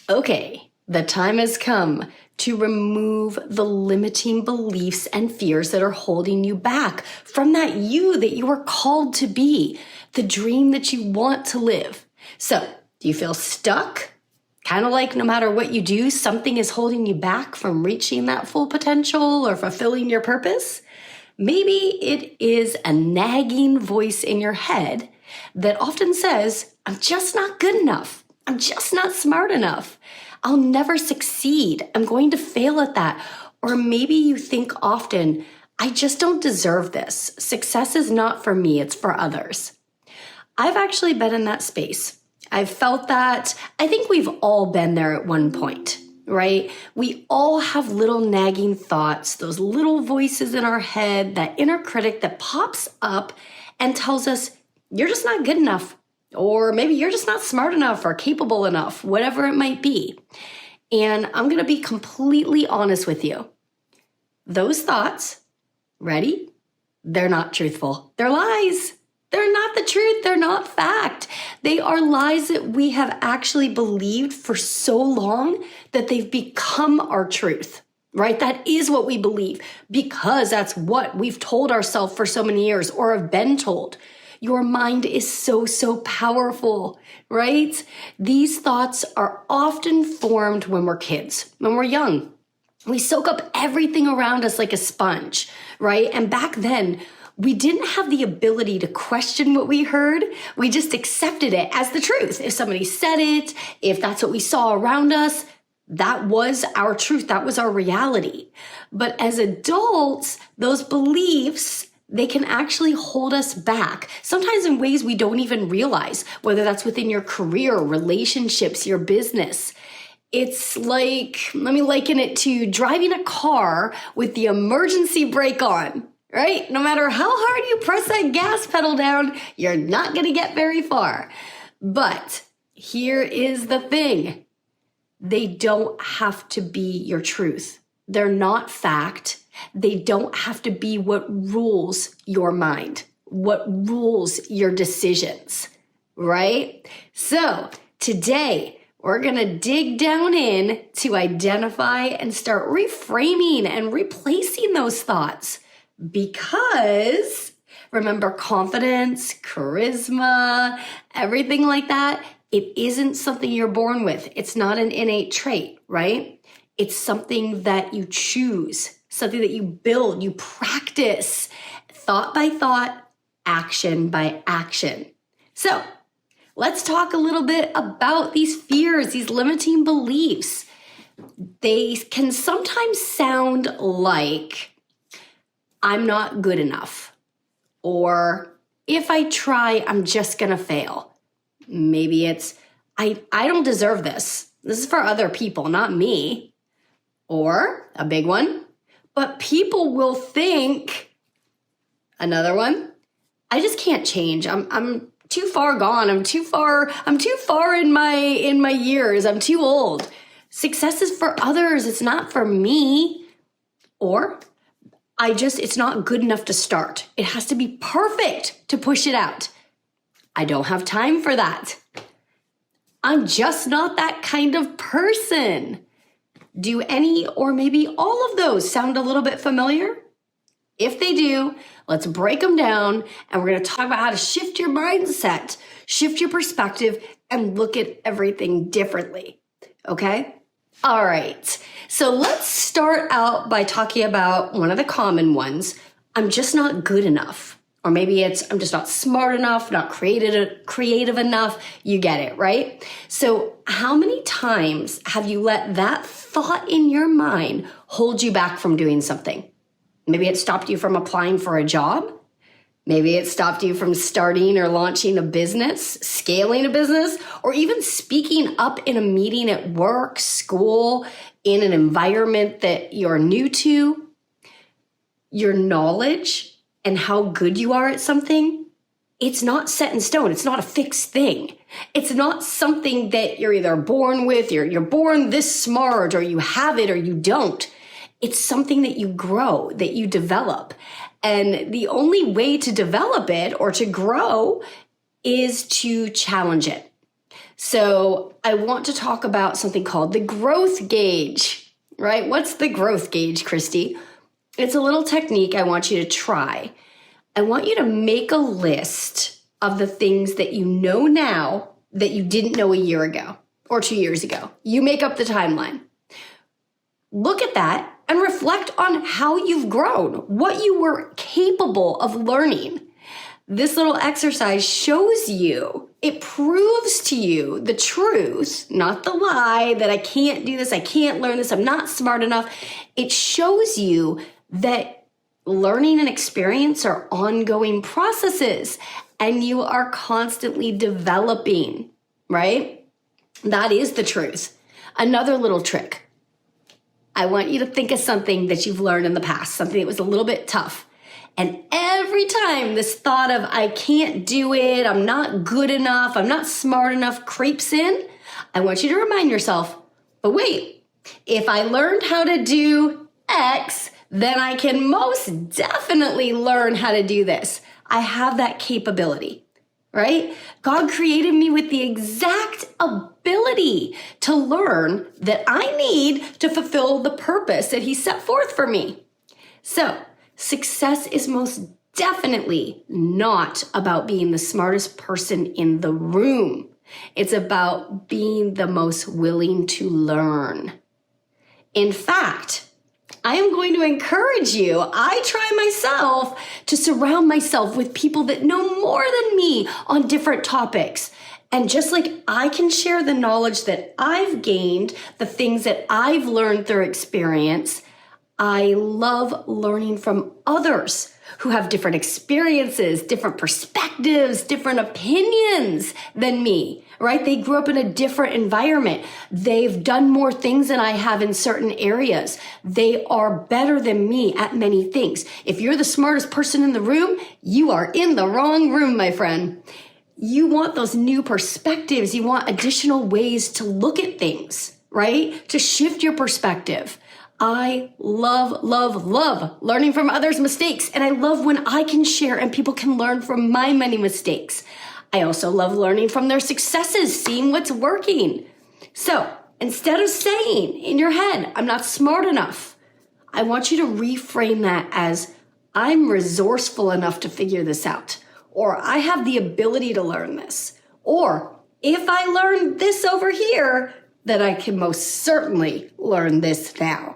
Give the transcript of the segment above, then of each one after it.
Okay, the time has come to remove the limiting beliefs and fears that are holding you back from that you that you are called to be, the dream that you want to live. So, do you feel stuck? Kind of like no matter what you do, something is holding you back from reaching that full potential or fulfilling your purpose? Maybe it is a nagging voice in your head that often says, I'm just not good enough. I'm just not smart enough. I'll never succeed. I'm going to fail at that. Or maybe you think often, I just don't deserve this. Success is not for me, it's for others. I've actually been in that space. I've felt that. I think we've all been there at one point, right? We all have little nagging thoughts, those little voices in our head, that inner critic that pops up and tells us, you're just not good enough. Or maybe you're just not smart enough or capable enough, whatever it might be. And I'm going to be completely honest with you. Those thoughts, ready? They're not truthful. They're lies. They're not the truth. They're not fact. They are lies that we have actually believed for so long that they've become our truth, right? That is what we believe because that's what we've told ourselves for so many years or have been told. Your mind is so powerful, right? These thoughts are often formed when we're kids, when we're young. We soak up everything around us like a sponge, right? And back then, we didn't have the ability to question what we heard. We just accepted it as the truth. If somebody said it, if that's what we saw around us, that was our truth. That was our reality. But as adults, those beliefs, they can actually hold us back, sometimes in ways we don't even realize, whether that's within your career, relationships, your business. It's like, let me liken it to driving a car with the emergency brake on, right? No matter how hard you press that gas pedal down, you're not going to get very far. But here is the thing. They don't have to be your truth. They're not fact. They don't have to be what rules your mind, what rules your decisions, right? So today we're going to dig down in to identify and start reframing and replacing those thoughts because remember, confidence, charisma, everything like that, it isn't something you're born with. It's not an innate trait, right? It's something that you choose. Something that you build, you practice, thought by thought, action by action. So let's talk a little bit about these fears, these limiting beliefs. They can sometimes sound like, I'm not good enough. Or if I try, I'm just going to fail. Maybe it's, I don't deserve this. This is for other people, not me. Or a big one. But people will think, another one, I just can't change. I'm too far gone. I'm too far in my years. I'm too old. Success is for others. It's not for me. Or it's not good enough to start. It has to be perfect to push it out. I don't have time for that. I'm just not that kind of person. Do any or maybe all of those sound a little bit familiar? If they do, let's break them down and we're going to talk about how to shift your mindset, shift your perspective, and look at everything differently. Okay? All right. So let's start out by talking about one of the common ones. I'm just not good enough. Or maybe it's, I'm just not smart enough, not creative enough. You get it, right? So how many times have you let that thought in your mind hold you back from doing something? Maybe it stopped you from applying for a job. Maybe it stopped you from starting or launching a business, scaling a business, or even speaking up in a meeting at work, school, in an environment that you're new to. Your knowledge and how good you are at something, it's not set in stone. It's not a fixed thing. It's not something that you're either born with, you're born this smart, or you have it or you don't. It's something that you grow, that you develop. And the only way to develop it or to grow is to challenge it. So I want to talk about something called the growth gauge, right? What's the growth gauge, Christy? It's a little technique I want you to try. I want you to make a list of the things that you know now that you didn't know a year ago or 2 years ago. You make up the timeline. Look at that and reflect on how you've grown, what you were capable of learning. This little exercise shows you, it proves to you the truth, not the lie that I can't do this, I can't learn this, I'm not smart enough. It shows you that learning and experience are ongoing processes and you are constantly developing, right? That is the truth. Another little trick. I want you to think of something that you've learned in the past, something that was a little bit tough. And every time this thought of I can't do it, I'm not good enough, I'm not smart enough creeps in, I want you to remind yourself, but wait, if I learned how to do X, then I can most definitely learn how to do this. I have that capability, right? God created me with the exact ability to learn that I need to fulfill the purpose that He set forth for me. So, success is most definitely not about being the smartest person in the room. It's about being the most willing to learn. In fact, I am going to encourage you, I try myself to surround myself with people that know more than me on different topics. And just like I can share the knowledge that I've gained, the things that I've learned through experience, I love learning from others who have different experiences, different perspectives, different opinions than me, right? They grew up in a different environment. They've done more things than I have in certain areas. They are better than me at many things. If you're the smartest person in the room, you are in the wrong room, my friend. You want those new perspectives. You want additional ways to look at things, right? To shift your perspective. I love learning from others' mistakes. And I love when I can share and people can learn from my many mistakes. I also love learning from their successes, seeing what's working. So instead of saying in your head, I'm not smart enough, I want you to reframe that as I'm resourceful enough to figure this out. Or I have the ability to learn this. Or if I learn this over here, then I can most certainly learn this now.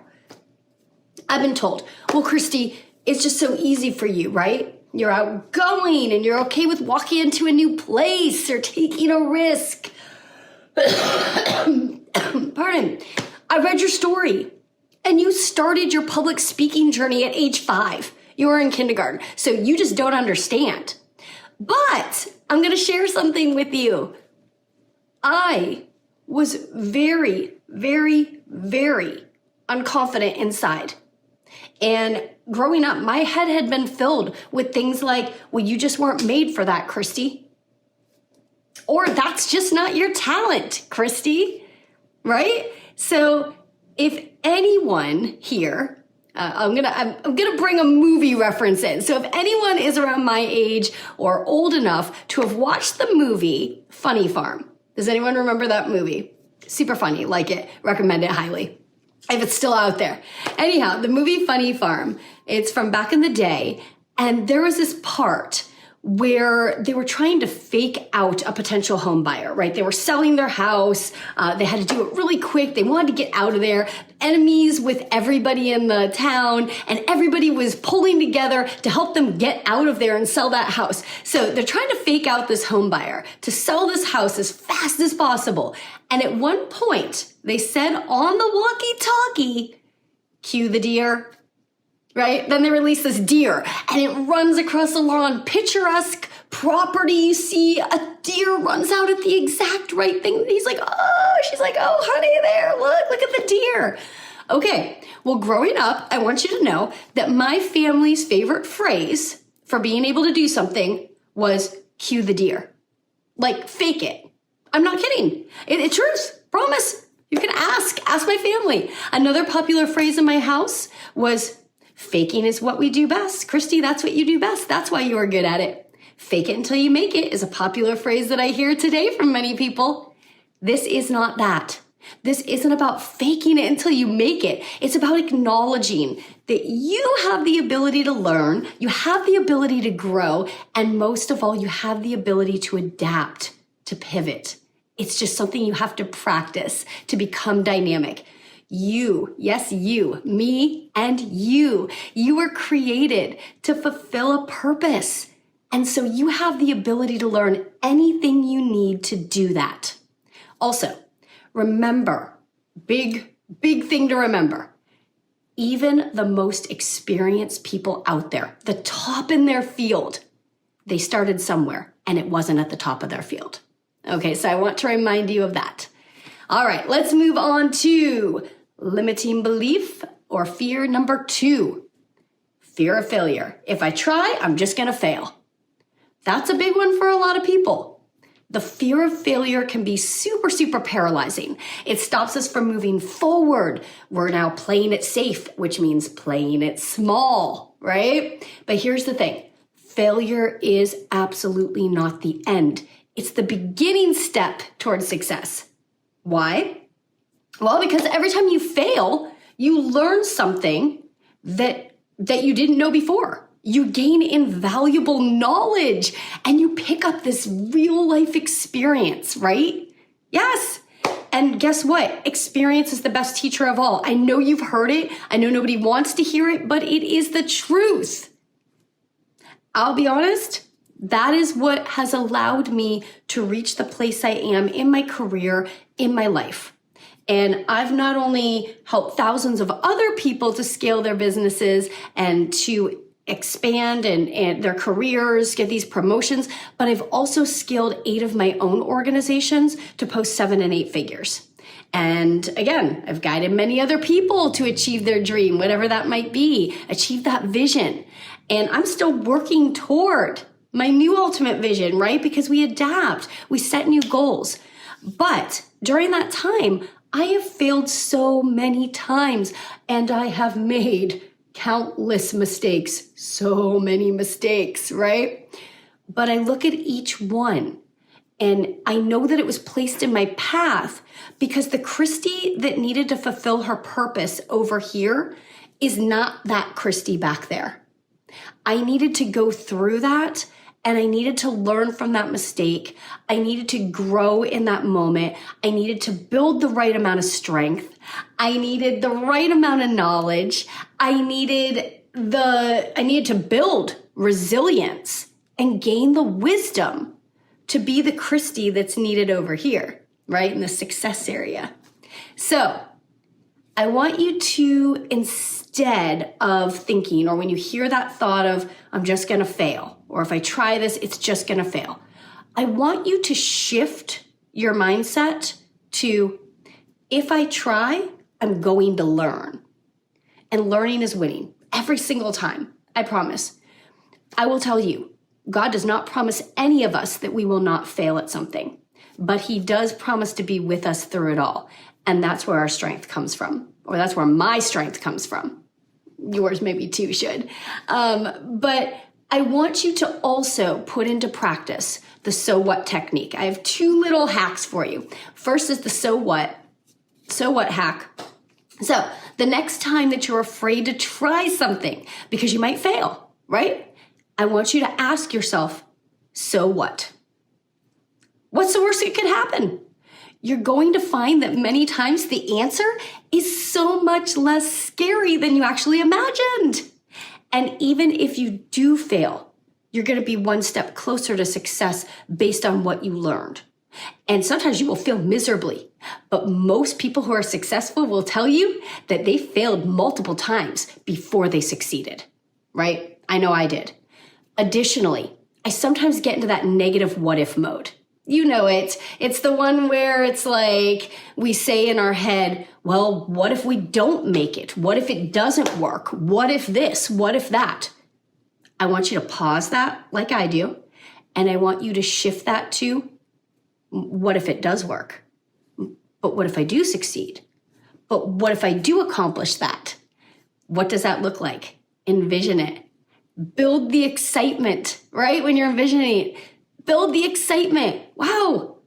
I've been told, well, Christy, it's just so easy for you, right? You're outgoing and you're okay with walking into a new place or taking a risk. Pardon. I read your story and you started your public speaking journey at age 5. You were in kindergarten, so you just don't understand. But I'm going to share something with you. I was very, very, very unconfident inside. And growing up, my head had been filled with things like, well, you just weren't made for that, Christy. Or that's just not your talent, Christy, right? So if anyone here, I'm gonna bring a movie reference in. So if anyone is around my age or old enough to have watched the movie Funny Farm, does anyone remember that movie? Super funny, like it, recommend it highly. If it's still out there. Anyhow, the movie Funny Farm, it's from back in the day. And there was this part where they were trying to fake out a potential home buyer, right? They were selling their house. They had to do it really quick. They wanted to get out of there. Enemies with everybody in the town, and everybody was pulling together to help them get out of there and sell that house. So they're trying to fake out this home buyer to sell this house as fast as possible. And at one point, they said on the walkie-talkie, cue the deer, right? Then they release this deer and it runs across the lawn, picturesque property. You see a deer runs out at the exact right thing. He's like, oh, she's like, oh, honey, there, look at the deer. Okay, well, growing up, I want you to know that my family's favorite phrase for being able to do something was cue the deer. Like, fake it. I'm not kidding. It's truth, promise. You can ask my family. Another popular phrase in my house was, faking is what we do best. Christy, that's what you do best. That's why you are good at it. Fake it until you make it is a popular phrase that I hear today from many people. This is not that. This isn't about faking it until you make it. It's about acknowledging that you have the ability to learn, you have the ability to grow, and most of all, you have the ability to adapt, to pivot. It's just something you have to practice to become dynamic. You, yes, you, me, and you were created to fulfill a purpose. And so you have the ability to learn anything you need to do that. Also, remember, big thing to remember, even the most experienced people out there, the top in their field, they started somewhere and it wasn't at the top of their field. Okay, so I want to remind you of that. All right, let's move on to limiting belief or fear number 2. Fear of failure. If I try, I'm just gonna fail. That's a big one for a lot of people. The fear of failure can be super paralyzing. It stops us from moving forward. We're now playing it safe, which means playing it small, right? But here's the thing. Failure is absolutely not the end. It's the beginning step towards success. Why? Well, because every time you fail, you learn something that you didn't know before. You gain invaluable knowledge and you pick up this real life experience, right? Yes. And guess what? Experience is the best teacher of all. I know you've heard it. I know nobody wants to hear it, but it is the truth. I'll be honest. That is what has allowed me to reach the place I am in my career, in my life. And I've not only helped thousands of other people to scale their businesses and to expand and their careers, get these promotions, but I've also scaled 8 of my own organizations to post 7 and 8 figures. And again, I've guided many other people to achieve their dream, whatever that might be, achieve that vision. And I'm still working toward my new ultimate vision, right? Because we adapt, we set new goals. But during that time, I have failed so many times and I have made countless mistakes, so many mistakes, right? But I look at each one and I know that it was placed in my path because the Christy that needed to fulfill her purpose over here is not that Christy back there. I needed to go through that and I needed to learn from that mistake. I needed to grow in that moment. I needed to build the right amount of strength. I needed the right amount of knowledge. I needed to build resilience and gain the wisdom to be the Christy that's needed over here, right? In the success area. So I want you to, instead of thinking, or when you hear that thought of, I'm just gonna fail, or if I try this, it's just gonna fail. I want you to shift your mindset to, if I try, I'm going to learn. And learning is winning every single time, I promise. I will tell you, God does not promise any of us that we will not fail at something, but he does promise to be with us through it all. And that's where our strength comes from, or that's where my strength comes from. Yours maybe too should. But I want you to also put into practice the so what technique. I have 2 little hacks for you. First is the so what hack. So the next time that you're afraid to try something because you might fail, right? I want you to ask yourself, so what? What's the worst that could happen? You're going to find that many times the answer is so much less scary than you actually imagined. And even if you do fail, you're going to be one step closer to success based on what you learned. And sometimes you will fail miserably, but most people who are successful will tell you that they failed multiple times before they succeeded, right? I know I did. Additionally, I sometimes get into that negative what if mode. You know it. It's the one where it's like we say in our head, well, what if we don't make it? What if it doesn't work? What if this? What if that? I want you to pause that like I do. And I want you to shift that to, what if it does work? But what if I do succeed? But what if I do accomplish that? What does that look like? Envision it. Build the excitement, right? When you're envisioning it, build the excitement. Wow,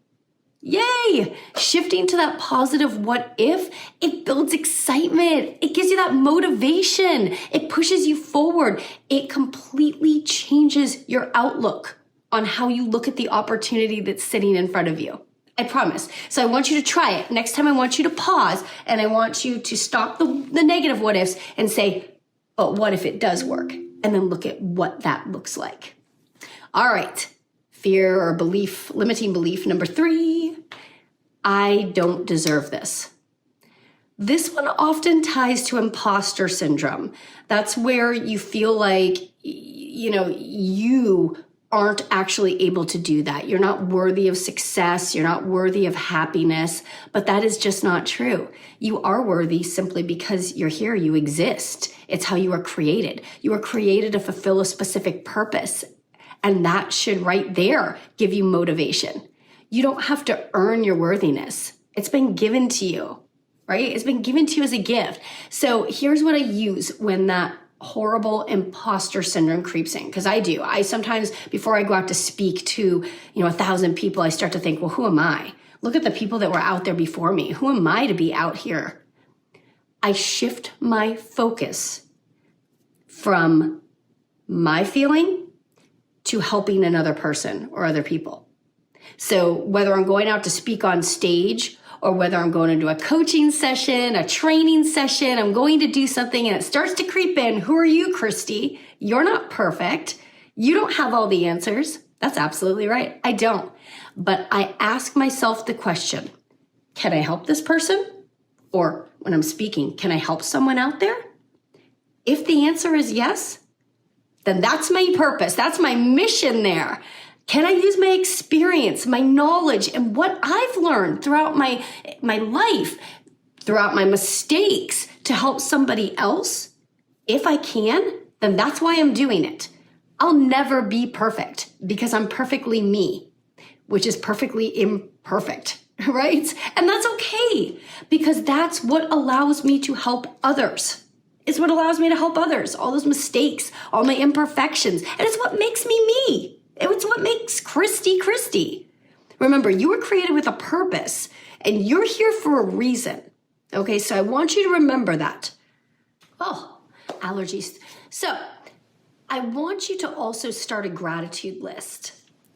Yay! Shifting to that positive what if, it builds excitement. It gives you that motivation. It pushes you forward. It completely changes your outlook on how you look at the opportunity that's sitting in front of you. I promise. So I want you to try it. Next time I want you to pause and I want you to stop the negative what ifs and say, but what if it does work? And then look at what that looks like. All right. Fear or belief, limiting belief number 3, I don't deserve this. This one often ties to imposter syndrome. That's where you feel like, you aren't actually able to do that. You're not worthy of success. You're not worthy of happiness, but that is just not true. You are worthy simply because you're here. You exist. It's how you are created. You are created to fulfill a specific purpose. And that should right there give you motivation. You don't have to earn your worthiness. It's been given to you, right? It's been given to you as a gift. So here's what I use when that horrible imposter syndrome creeps in, because I do. I sometimes, before I go out to speak to, 1,000 people, I start to think, well, who am I? Look at the people that were out there before me. Who am I to be out here? I shift my focus from my feeling to helping another person or other people. So whether I'm going out to speak on stage or whether I'm going into a coaching session, a training session, I'm going to do something and it starts to creep in. Who are you, Christy? You're not perfect. You don't have all the answers. That's absolutely right. I don't. But I ask myself the question, can I help this person? Or when I'm speaking, can I help someone out there? If the answer is yes, then that's my purpose. That's my mission there. Can I use my experience, my knowledge, and what I've learned throughout my life, throughout my mistakes to help somebody else? If I can, then that's why I'm doing it. I'll never be perfect because I'm perfectly me, which is perfectly imperfect, right? And that's okay because that's what allows me to help others. It's what allows me to help others, all those mistakes, all my imperfections. And it's what makes me me. It's what makes Christy Christy. Remember, you were created with a purpose and you're here for a reason. Okay, so I want you to remember that. Oh, allergies. So I want you to also start a gratitude list,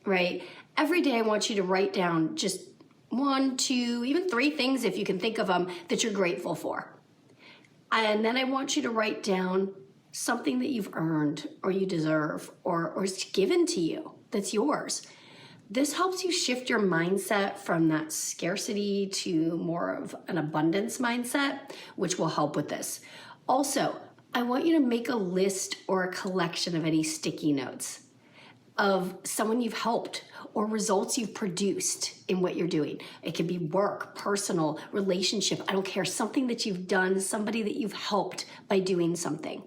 right? Every day I want you to write down just 1, 2, even 3 things if you can think of them that you're grateful for. And then I want you to write down something that you've earned or you deserve or is given to you that's yours. This helps you shift your mindset from that scarcity to more of an abundance mindset, which will help with this. Also, I want you to make a list or a collection of any sticky notes of someone you've helped or results you've produced in what you're doing. It could be work, personal, relationship, I don't care, something that you've done, somebody that you've helped by doing something.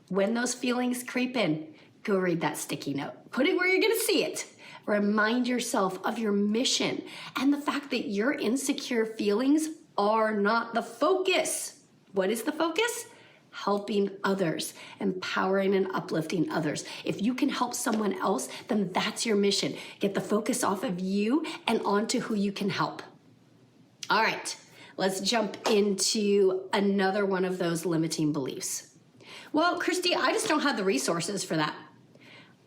When those feelings creep in, go read that sticky note. Put it where you're gonna see it. Remind yourself of your mission and the fact that your insecure feelings are not the focus. What is the focus? Helping others, empowering and uplifting others. If you can help someone else, then that's your mission. Get the focus off of you and onto who you can help. All right, let's jump into another one of those limiting beliefs. Well, Christy, I just don't have the resources for that.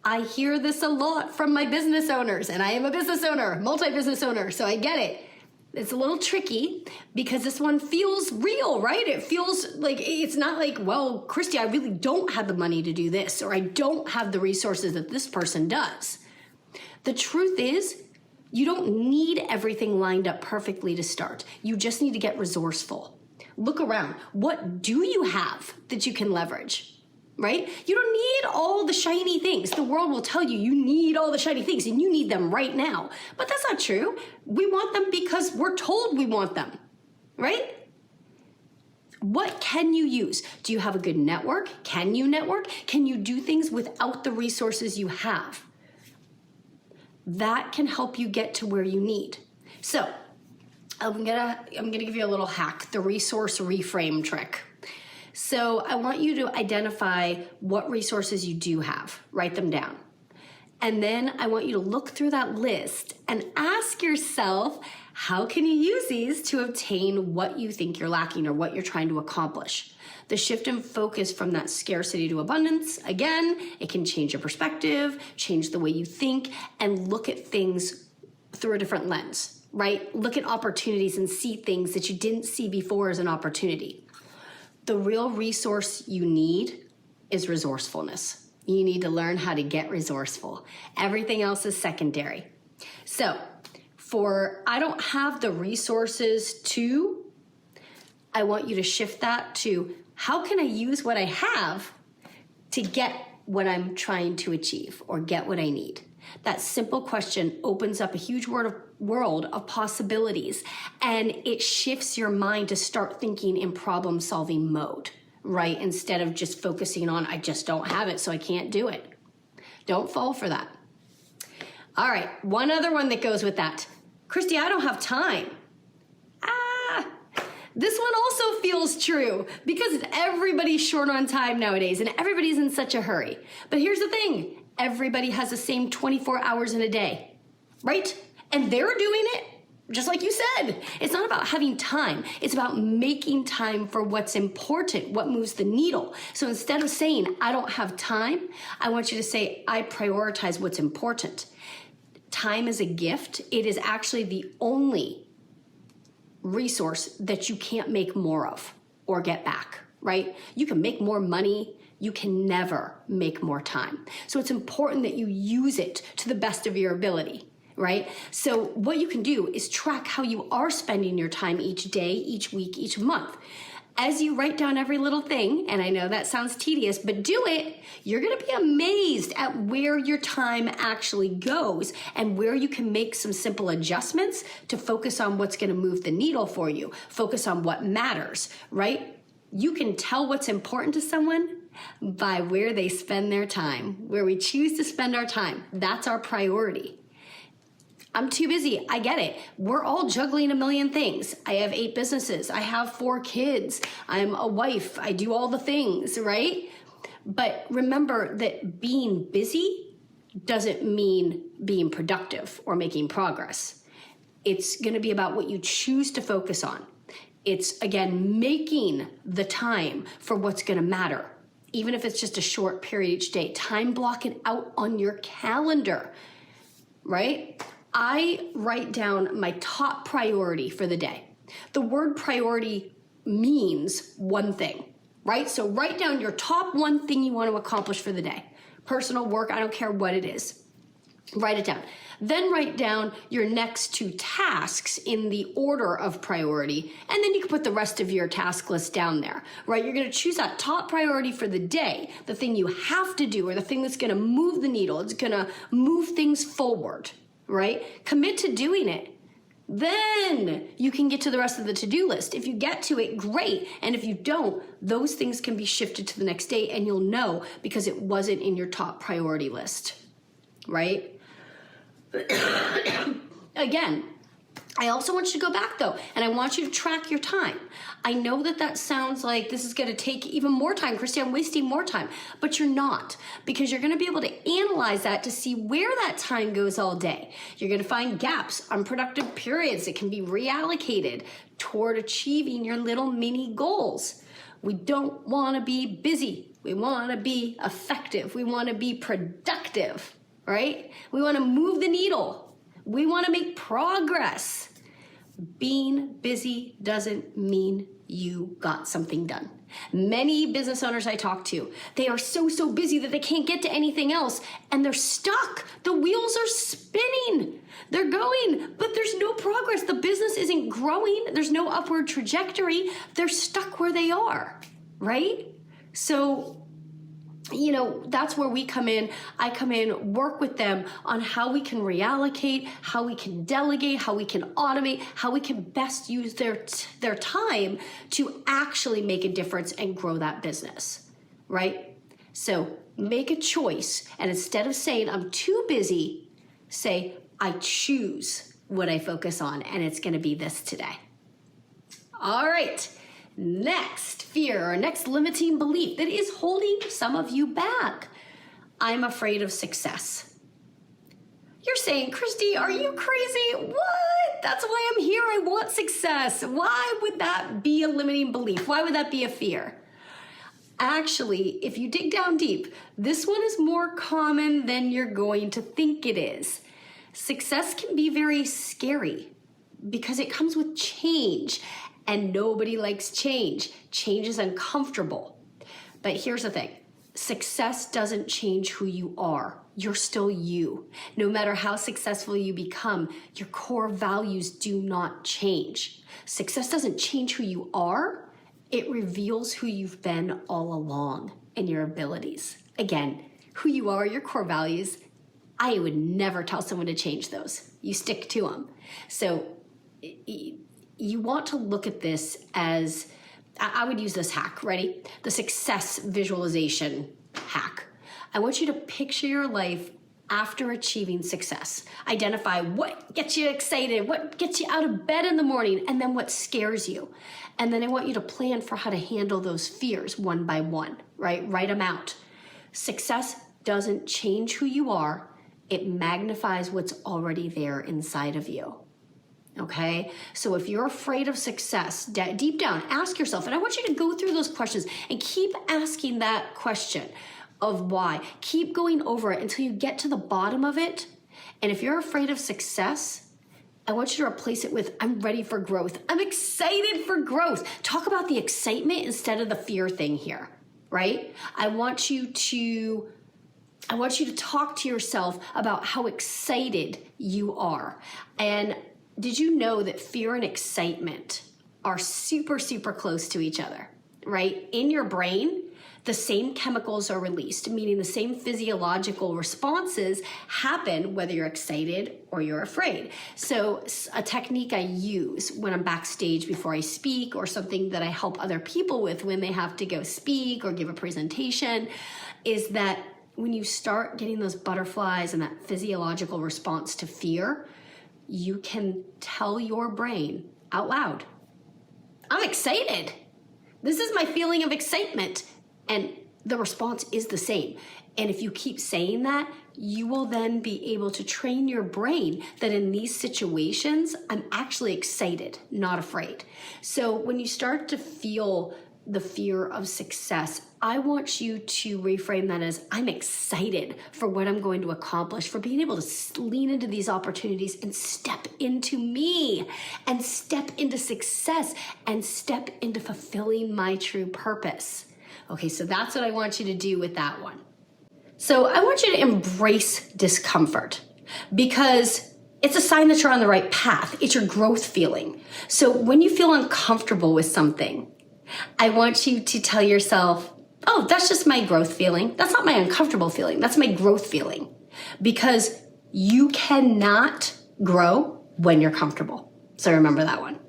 I hear this a lot from my business owners, and I am a business owner, multi-business owner, so I get it. It's a little tricky because this one feels real, right? It feels like it's not like, well, Christy, I really don't have the money to do this, or I don't have the resources that this person does. The truth is, you don't need everything lined up perfectly to start. You just need to get resourceful. Look around. What do you have that you can leverage? Right? You don't need all the shiny things. The world will tell you you need all the shiny things and you need them right now. But that's not true. We want them because we're told we want them, right? What can you use? Do you have a good network? Can you network? Can you do things without the resources you have? That can help you get to where you need. So I'm gonna give you a little hack, the resource reframe trick. So I want you to identify what resources you do have. Write them down. And then I want you to look through that list and ask yourself, how can you use these to obtain what you think you're lacking or what you're trying to accomplish? The shift in focus from that scarcity to abundance, again, it can change your perspective, change the way you think, and look at things through a different lens, right? Look at opportunities and see things that you didn't see before as an opportunity. The real resource you need is resourcefulness. You need to learn how to get resourceful. Everything else is secondary. So I don't have the resources to, I want you to shift that to, how can I use what I have to get what I'm trying to achieve or get what I need? That simple question opens up a huge world of possibilities, and it shifts your mind to start thinking in problem-solving mode, right? Instead of just focusing on, I just don't have it, so I can't do it. Don't fall for that. All right, one other one that goes with that. Christy, I don't have time. This one also feels true because everybody's short on time nowadays and everybody's in such a hurry. But here's the thing. Everybody has the same 24 hours in a day, right? And they're doing it just like you said. It's not about having time. It's about making time for what's important, what moves the needle. So instead of saying, I don't have time, I want you to say, I prioritize what's important. Time is a gift. It is actually the only resource that you can't make more of or get back, right? You can make more money. You can never make more time. So it's important that you use it to the best of your ability, right? So what you can do is track how you are spending your time each day, each week, each month. As you write down every little thing, and I know that sounds tedious, but do it, you're gonna be amazed at where your time actually goes and where you can make some simple adjustments to focus on what's gonna move the needle for you, focus on what matters, right? You can tell what's important to someone by where they spend their time, where we choose to spend our time. That's our priority. I'm too busy. I get it. We're all juggling a million things. I have 8 businesses. I have 4 kids. I'm a wife. I do all the things, right? But remember that being busy doesn't mean being productive or making progress. It's going to be about what you choose to focus on. It's, again, making the time for what's going to matter. Even if it's just a short period each day, time block it out on your calendar, right? I write down my top priority for the day. The word priority means one thing, right? So write down your top one thing you want to accomplish for the day. Personal, work, I don't care what it is. Write it down. Then write down your next 2 tasks in the order of priority, and then you can put the rest of your task list down there, right? You're going to choose that top priority for the day, the thing you have to do, or the thing that's going to move the needle. It's going to move things forward, right? Commit to doing it. Then you can get to the rest of the to-do list. If you get to it, great. And if you don't, those things can be shifted to the next day, and you'll know because it wasn't in your top priority list, right? Again, I also want you to go back though, and I want you to track your time. I know that sounds like this is going to take even more time. Christy, I'm wasting more time, but you're not, because you're going to be able to analyze that to see where that time goes all day. You're going to find gaps, unproductive periods that can be reallocated toward achieving your little mini goals. We don't want to be busy. We want to be effective. We want to be productive. Right? We want to move the needle. We want to make progress. Being busy doesn't mean you got something done. Many business owners I talk to, they are so busy that they can't get to anything else, and they're stuck. The wheels are spinning. They're going, but there's no progress. The business isn't growing. There's no upward trajectory. They're stuck where they are, right? So, that's where we come in. I come in, work with them on how we can reallocate, how we can delegate, how we can automate, how we can best use their time to actually make a difference and grow that business, right? So make a choice, and instead of saying I'm too busy, say I choose what I focus on, and it's going to be this today. All right. Next fear, or next limiting belief that is holding some of you back. I'm afraid of success. You're saying, Christy, are you crazy? What? That's why I'm here. I want success. Why would that be a limiting belief? Why would that be a fear? Actually, if you dig down deep, this one is more common than you're going to think it is. Success can be very scary because it comes with change, and nobody likes change. Change is uncomfortable. But here's the thing. Success doesn't change who you are. You're still you. No matter how successful you become, your core values do not change. Success doesn't change who you are. It reveals who you've been all along and your abilities. Again, who you are, your core values, I would never tell someone to change those. You stick to them. So you want to look at this as, I would use this hack, ready? The success visualization hack. I want you to picture your life after achieving success. Identify what gets you excited, what gets you out of bed in the morning, and then what scares you. And then I want you to plan for how to handle those fears one by one, right? Write them out. Success doesn't change who you are. It magnifies what's already there inside of you. Okay? So if you're afraid of success, deep down, ask yourself, and I want you to go through those questions and keep asking that question of why. Keep going over it until you get to the bottom of it. And if you're afraid of success, I want you to replace it with, I'm ready for growth. I'm excited for growth. Talk about the excitement instead of the fear thing here, right? I want you to talk to yourself about how excited you are. And did you know that fear and excitement are super, super close to each other, right? In your brain, the same chemicals are released, meaning the same physiological responses happen whether you're excited or you're afraid. So a technique I use when I'm backstage before I speak, or something that I help other people with when they have to go speak or give a presentation, is that when you start getting those butterflies and that physiological response to fear, you can tell your brain out loud, I'm excited. This is my feeling of excitement. And the response is the same. And if you keep saying that, you will then be able to train your brain that in these situations, I'm actually excited, not afraid. So when you start to feel the fear of success, I want you to reframe that as, I'm excited for what I'm going to accomplish, for being able to lean into these opportunities and step into me and step into success and step into fulfilling my true purpose. Okay, so that's what I want you to do with that one. So I want you to embrace discomfort because it's a sign that you're on the right path. It's your growth feeling. So when you feel uncomfortable with something, I want you to tell yourself, oh, that's just my growth feeling. That's not my uncomfortable feeling. That's my growth feeling. Because you cannot grow when you're comfortable. So remember that one.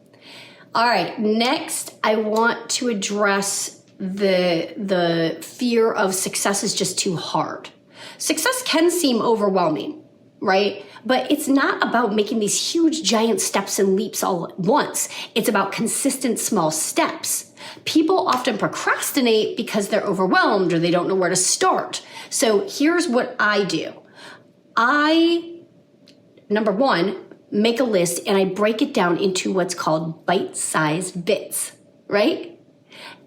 All right, next I want to address the fear of success is just too hard. Success can seem overwhelming, right? But it's not about making these huge giant steps and leaps all at once. It's about consistent small steps. People often procrastinate because they're overwhelmed or they don't know where to start. So here's what I do. Number one, make a list and I break it down into what's called bite-sized bits, right?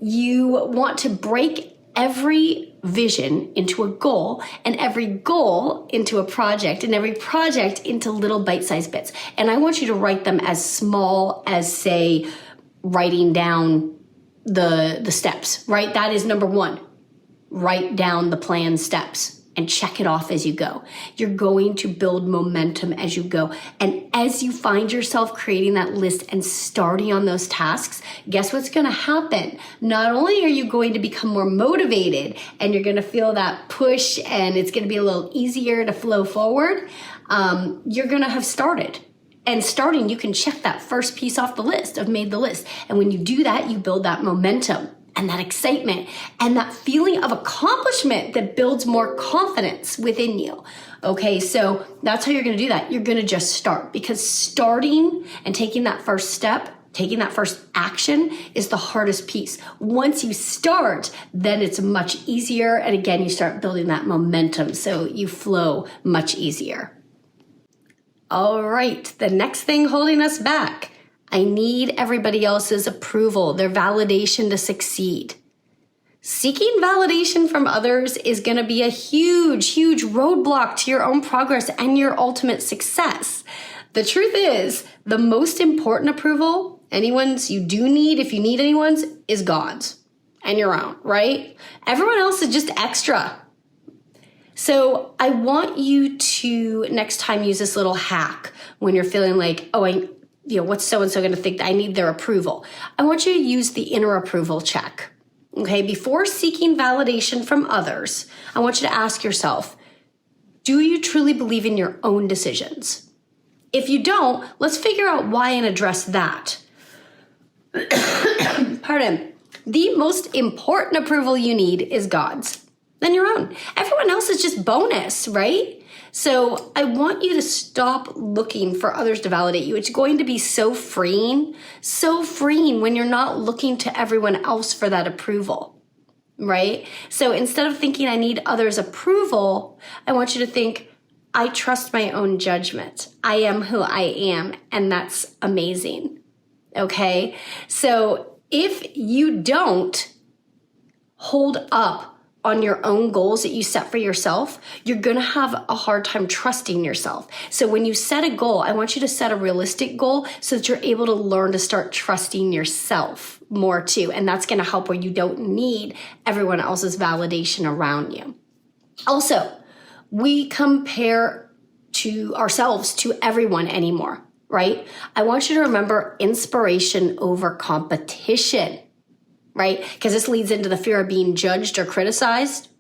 You want to break every vision into a goal and every goal into a project and every project into little bite-sized bits. And I want you to write them as small as, say, writing down the steps, right? That is number one. Write down the planned steps and check it off as you go. You're going to build momentum as you go. And as you find yourself creating that list and starting on those tasks, guess what's going to happen? Not only are you going to become more motivated and you're going to feel that push and it's going to be a little easier to flow forward, you're going to have started. And starting, you can check that first piece off the list of made the list. And when you do that, you build that momentum and that excitement and that feeling of accomplishment that builds more confidence within you. Okay, so that's how you're going to do that. You're going to just start, because starting and taking that first step, taking that first action is the hardest piece. Once you start, then it's much easier. And again, you start building that momentum so you flow much easier. All right, the next thing holding us back. I need everybody else's approval, their validation to succeed. Seeking validation from others is going to be a huge, huge roadblock to your own progress and your ultimate success. The truth is, the most important approval, anyone's you do need, if you need anyone's, is God's and your own, right? Everyone else is just extra. So I want you to next time use this little hack when you're feeling like, what's so-and-so going to think that I need their approval? I want you to use the inner approval check. Okay, before seeking validation from others, I want you to ask yourself, do you truly believe in your own decisions? If you don't, let's figure out why and address that. Pardon. The most important approval you need is God's, then your own. Everyone else is just bonus, right? So I want you to stop looking for others to validate you. It's going to be so freeing when you're not looking to everyone else for that approval, right? So instead of thinking I need others' approval, I want you to think, I trust my own judgment. I am who I am, and that's amazing, okay? So if you don't hold up on your own goals that you set for yourself, you're going to have a hard time trusting yourself. So when you set a goal, I want you to set a realistic goal so that you're able to learn to start trusting yourself more too. And that's going to help where you don't need everyone else's validation around you. Also, we compare to ourselves to everyone anymore, right? I want you to remember inspiration over competition. Right? Because this leads into the fear of being judged or criticized.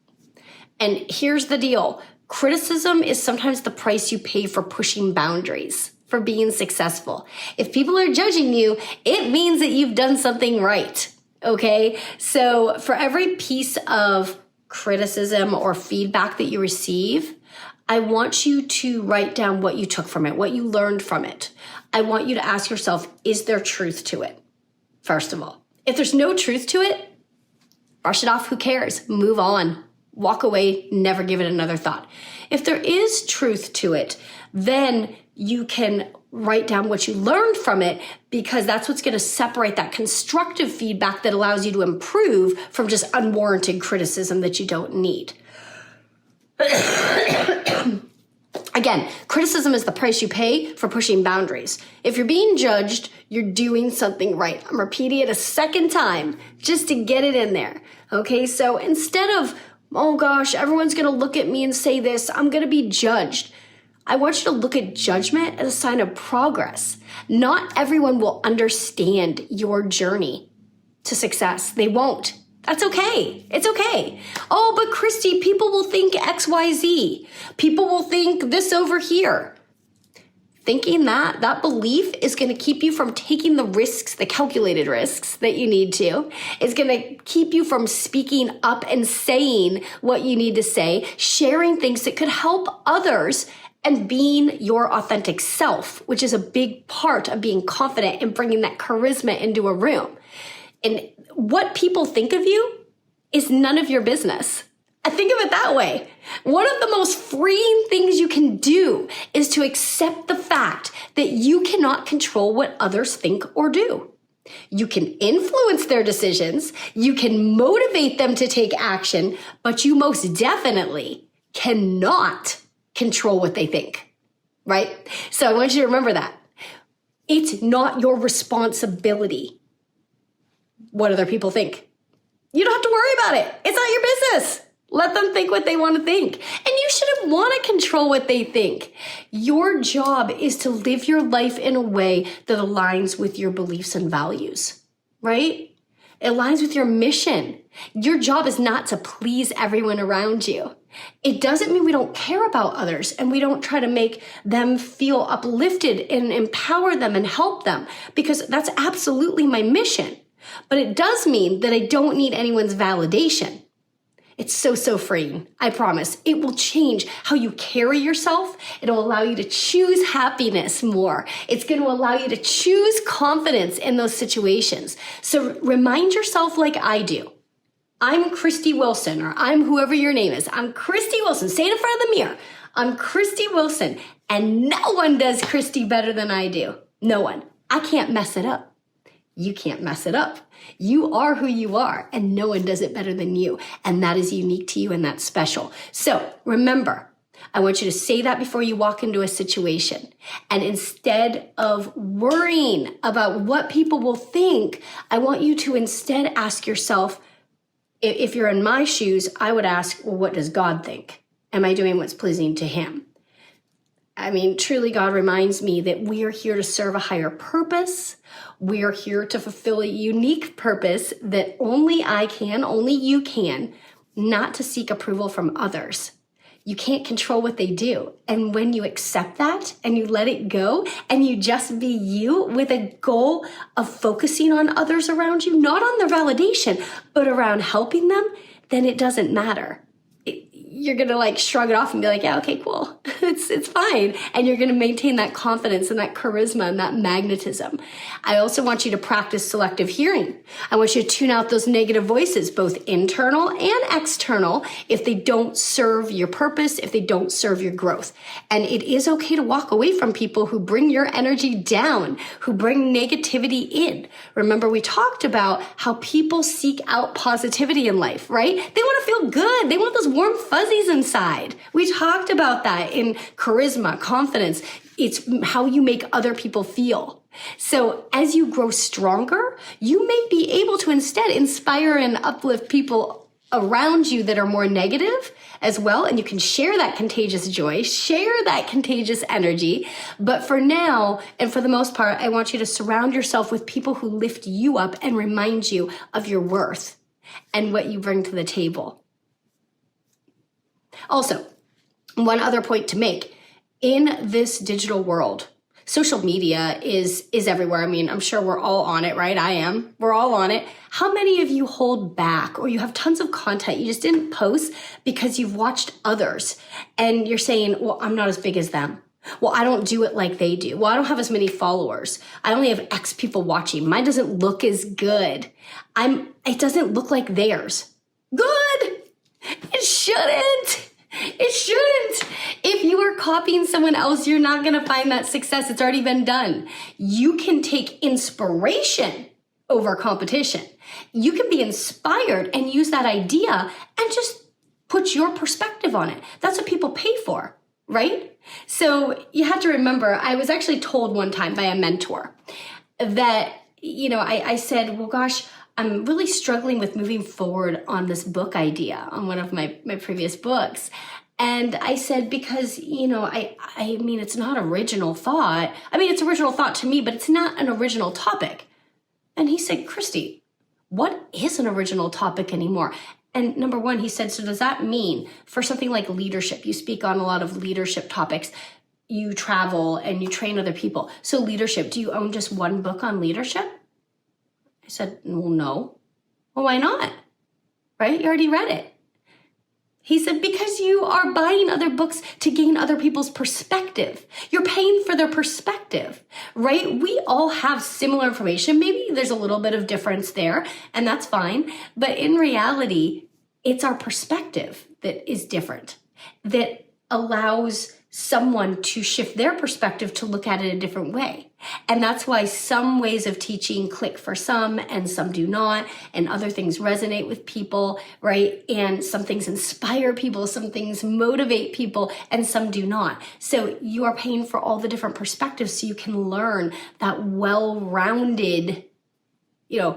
And here's the deal. Criticism is sometimes the price you pay for pushing boundaries, for being successful. If people are judging you, it means that you've done something right. Okay? So for every piece of criticism or feedback that you receive, I want you to write down what you took from it, what you learned from it. I want you to ask yourself, is there truth to it? First of all. If there's no truth to it, brush it off. Who cares? Move on. Walk away. Never give it another thought. If there is truth to it, then you can write down what you learned from it, because that's what's going to separate that constructive feedback that allows you to improve from just unwarranted criticism that you don't need. Again, criticism is the price you pay for pushing boundaries. If you're being judged, you're doing something right. I'm repeating it a second time just to get it in there. Okay, so instead of, oh gosh, everyone's going to look at me and say this, I'm going to be judged. I want you to look at judgment as a sign of progress. Not everyone will understand your journey to success. They won't. That's okay. It's okay. Oh, but Christy, people will think XYZ. People will think this over here. Thinking that belief is going to keep you from taking the risks, the calculated risks that you need to. It's going to keep you from speaking up and saying what you need to say, sharing things that could help others, and being your authentic self, which is a big part of being confident and bringing that charisma into a room. And what people think of you is none of your business. I think of it that way. One of the most freeing things you can do is to accept the fact that you cannot control what others think or do. You can influence their decisions, you can motivate them to take action, but you most definitely cannot control what they think, right? So I want you to remember that. It's not your responsibility what other people think. You don't have to worry about it. It's not your business. Let them think what they want to think. And you shouldn't want to control what they think. Your job is to live your life in a way that aligns with your beliefs and values, right? It aligns with your mission. Your job is not to please everyone around you. It doesn't mean we don't care about others and we don't try to make them feel uplifted and empower them and help them, because that's absolutely my mission. But it does mean that I don't need anyone's validation. It's so freeing. I promise. It will change how you carry yourself. It'll allow you to choose happiness more. It's going to allow you to choose confidence in those situations. So remind yourself, like I do, I'm Christy Wilson, or I'm whoever your name is. I'm Christy Wilson. Say it in front of the mirror. I'm Christy Wilson, and no one does Christy better than I do. No one. I can't mess it up. You can't mess it up. You are who you are, and no one does it better than you. And that is unique to you, and that's special. So remember, I want you to say that before you walk into a situation. And instead of worrying about what people will think, I want you to instead ask yourself, if you're in my shoes, I would ask, well, what does God think? Am I doing what's pleasing to him? I mean, truly, God reminds me that we are here to serve a higher purpose. We are here to fulfill a unique purpose that only I can, only you can, not to seek approval from others. You can't control what they do. And when you accept that and you let it go and you just be you with a goal of focusing on others around you, not on their validation, but around helping them, then it doesn't matter. You're going to shrug it off and be like, yeah, okay, cool. It's fine. And you're going to maintain that confidence and that charisma and that magnetism. I also want you to practice selective hearing. I want you to tune out those negative voices, both internal and external, if they don't serve your purpose, if they don't serve your growth. And it is okay to walk away from people who bring your energy down, who bring negativity in. Remember, we talked about how people seek out positivity in life, right? They want to feel good. They want those warm fuzzies inside. We talked about that in charisma, confidence. It's how you make other people feel. So as you grow stronger, you may be able to instead inspire and uplift people around you that are more negative as well. And you can share that contagious joy, share that contagious energy. But for now, and for the most part, I want you to surround yourself with people who lift you up and remind you of your worth and what you bring to the table. Also, one other point to make, in this digital world, social media is everywhere. I mean, I'm sure we're all on it, right? I am. We're all on it. How many of you hold back, or you have tons of content you just didn't post because you've watched others and you're saying, well, I'm not as big as them. Well, I don't do it like they do. Well, I don't have as many followers. I only have X people watching. Mine doesn't look as good. It doesn't look like theirs. Good. It shouldn't. It shouldn't. If you are copying someone else, you're not going to find that success. It's already been done. You can take inspiration over competition. You can be inspired and use that idea and just put your perspective on it. That's what people pay for, right? So you have to remember, I was actually told one time by a mentor that, I said, well, gosh, I'm really struggling with moving forward on this book idea on one of my previous books. And I said, because, I mean, it's not original thought. I mean, it's original thought to me, but it's not an original topic. And he said, Christy, what is an original topic anymore? And number one, he said, so does that mean for something like leadership, you speak on a lot of leadership topics, you travel and you train other people. So leadership, do you own just one book on leadership? I said, well, no. Well, why not? Right? You already read it. He said, because you are buying other books to gain other people's perspective. You're paying for their perspective, right? We all have similar information. Maybe there's a little bit of difference there, and that's fine. But in reality, it's our perspective that is different, that allows someone to shift their perspective to look at it a different way. And that's why some ways of teaching click for some and some do not, and other things resonate with people, right? And some things inspire people, some things motivate people, and some do not. So you are paying for all the different perspectives so you can learn that well-rounded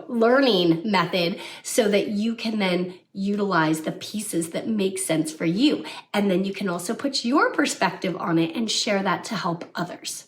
learning method so that you can then utilize the pieces that make sense for you. And then you can also put your perspective on it and share that to help others.